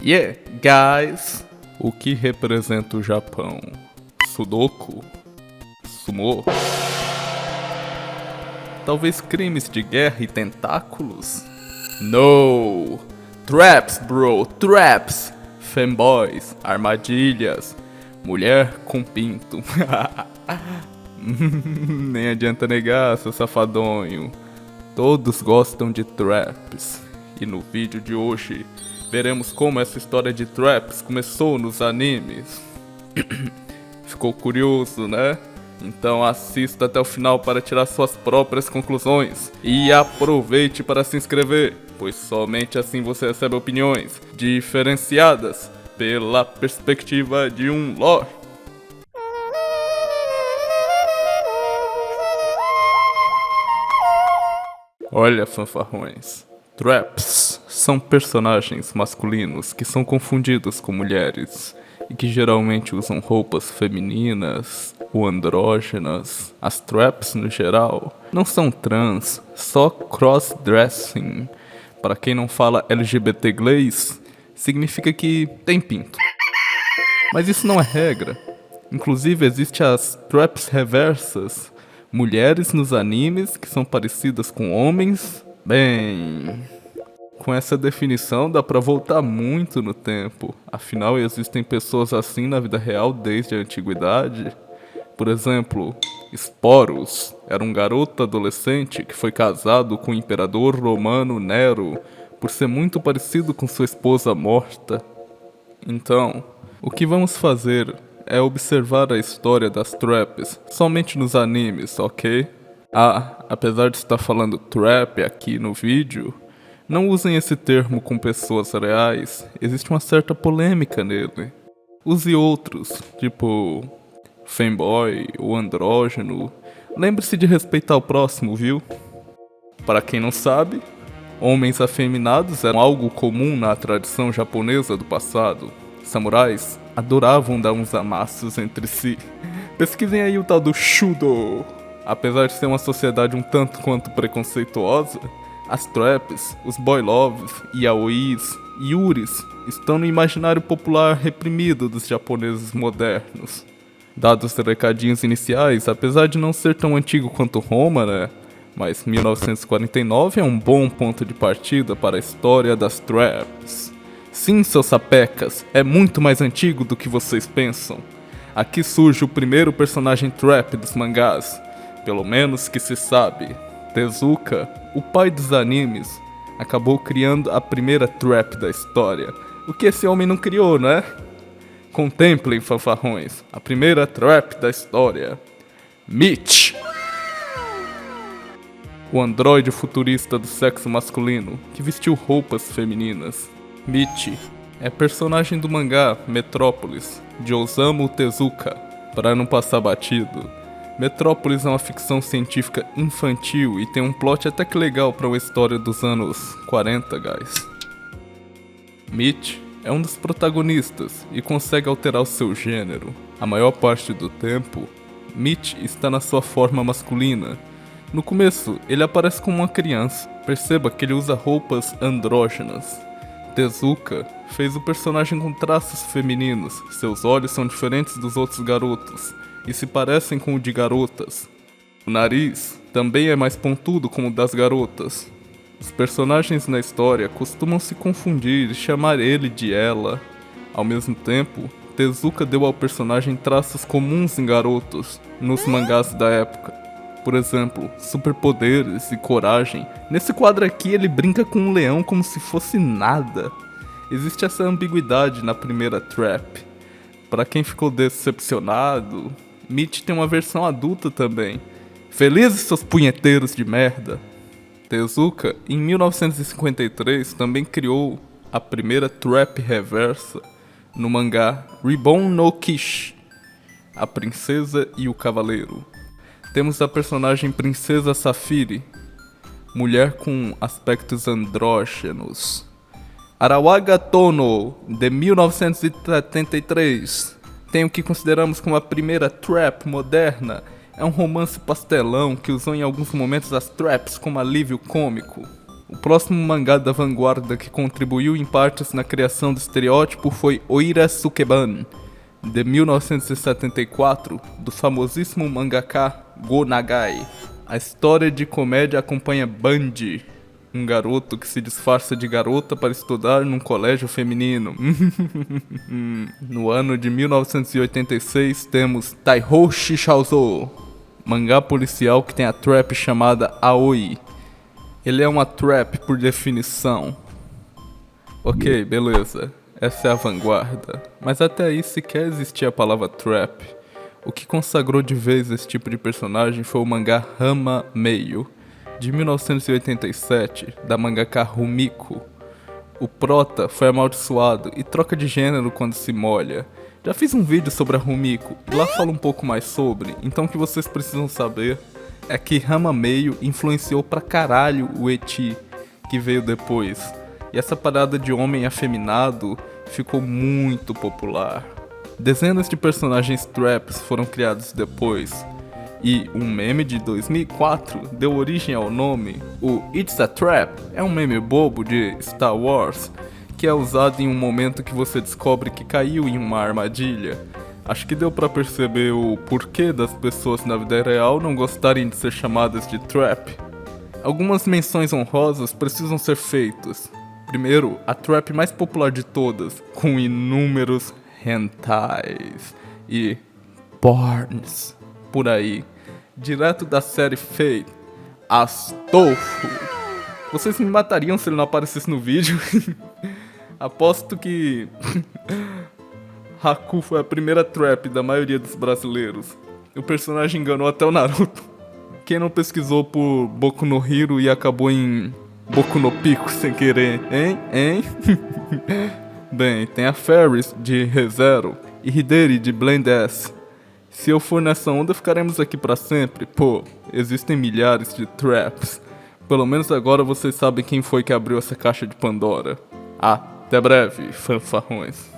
Yeah, guys! O que representa o Japão? Sudoku? Sumô? Talvez crimes de guerra e tentáculos? No! Traps, bro! Traps! Fanboys, armadilhas, mulher com pinto. Nem adianta negar, seu safadonho. Todos gostam de traps. E no vídeo de hoje, veremos como essa história de traps começou nos animes. Ficou curioso, né? Então assista até o final para tirar suas próprias conclusões. E aproveite para se inscrever, pois somente assim você recebe opiniões diferenciadas pela perspectiva de um lore. Olha, fanfarrões, traps são personagens masculinos que são confundidos com mulheres e que geralmente usam roupas femininas ou andrógenas. As traps, no geral, não são trans, só cross-dressing. Para quem não fala LGBT inglês, significa que tem pinto. Mas isso não é regra. Inclusive, existe as traps reversas, mulheres nos animes que são parecidas com homens. Bem, com essa definição dá pra voltar muito no tempo. Afinal, existem pessoas assim na vida real desde a antiguidade. Por exemplo, Sporus era um garoto adolescente que foi casado com o imperador romano Nero por ser muito parecido com sua esposa morta. Então, o que vamos fazer é observar a história das traps somente nos animes, ok? Apesar de estar falando trap aqui no vídeo, não usem esse termo com pessoas reais, existe uma certa polêmica nele. Use outros, tipo fanboy ou andrógeno. Lembre-se de respeitar o próximo, viu? Para quem não sabe, homens afeminados eram algo comum na tradição japonesa do passado. Samurais adoravam dar uns amassos entre si. Pesquisem aí o tal do Shudo. Apesar de ser uma sociedade um tanto quanto preconceituosa, as traps, os boy loves, yaois e yuris estão no imaginário popular reprimido dos japoneses modernos. Dados os recadinhos iniciais, apesar de não ser tão antigo quanto Roma, né? Mas 1949 é um bom ponto de partida para a história das traps. Sim, seus sapecas, é muito mais antigo do que vocês pensam. Aqui surge o primeiro personagem trap dos mangás, pelo menos que se sabe. Tezuka, o pai dos animes, acabou criando a primeira trap da história. O que esse homem não criou, né? Contemplem, fanfarrões, a primeira trap da história. Mitch, o androide futurista do sexo masculino, que vestiu roupas femininas. Mitch é personagem do mangá Metrópolis, de Osamu Tezuka. Para não passar batido, Metrópolis é uma ficção científica infantil e tem um plot até que legal para uma história dos anos 40, guys. Mitch é um dos protagonistas e consegue alterar o seu gênero. A maior parte do tempo, Mitch está na sua forma masculina. No começo, ele aparece como uma criança. Perceba que ele usa roupas andrógenas. Tezuka fez o personagem com traços femininos. Seus olhos são diferentes dos outros garotos e se parecem com o de garotas. O nariz também é mais pontudo como o das garotas. Os personagens na história costumam se confundir e chamar ele de ela. Ao mesmo tempo, Tezuka deu ao personagem traços comuns em garotos nos mangás da época. Por exemplo, superpoderes e coragem. Nesse quadro aqui ele brinca com um leão como se fosse nada. Existe essa ambiguidade na primeira trap. Para quem ficou decepcionado, Mitch tem uma versão adulta também. Felizes seus punheteiros de merda. Tezuka, em 1953, também criou a primeira trap reversa no mangá Ribbon no Kishi, A Princesa e o Cavaleiro. Temos a personagem Princesa Safiri, mulher com aspectos andrógenos. Arawaga Tono, de 1973, tem o que consideramos como a primeira trap moderna. É um romance pastelão que usou em alguns momentos as traps como alívio cômico. O próximo mangá da vanguarda que contribuiu em partes na criação do estereótipo foi Oira Sukeban, de 1974, do famosíssimo mangaka Go Nagai. A história de comédia acompanha Banji, um garoto que se disfarça de garota para estudar num colégio feminino. No ano de 1986 temos Taihou Shishouzo, mangá policial que tem a trap chamada Aoi. Ele é uma trap por definição. Ok, beleza. Essa é a vanguarda. Mas até aí sequer existia a palavra trap. O que consagrou de vez esse tipo de personagem foi o mangá Rama Meio, de 1987, da mangaka Rumiko. O prota foi amaldiçoado e troca de gênero quando se molha. Já fiz um vídeo sobre a Rumiko e lá falo um pouco mais sobre, então o que vocês precisam saber é que Rama Meio influenciou pra caralho o ecchi, que veio depois. E essa parada de homem afeminado ficou muito popular. Dezenas de personagens traps foram criados depois. E um meme de 2004 deu origem ao nome. O It's a Trap é um meme bobo de Star Wars, que é usado em um momento que você descobre que caiu em uma armadilha. Acho que deu pra perceber o porquê das pessoas na vida real não gostarem de ser chamadas de trap. Algumas menções honrosas precisam ser feitas. Primeiro, a trap mais popular de todas, com inúmeros hentais e porns por aí, direto da série Fate, Astolfo. Vocês me matariam se ele não aparecesse no vídeo. Aposto que Haku foi a primeira trap da maioria dos brasileiros. O personagem enganou até o Naruto. Quem não pesquisou por Boku no Hero e acabou em Boku no Pico sem querer, hein? Bem, tem a Ferris de ReZero e Hideri de Blend S. Se eu for nessa onda, ficaremos aqui pra sempre. Pô, existem milhares de traps. Pelo menos agora vocês sabem quem foi que abriu essa caixa de Pandora. Até breve, fanfarrões.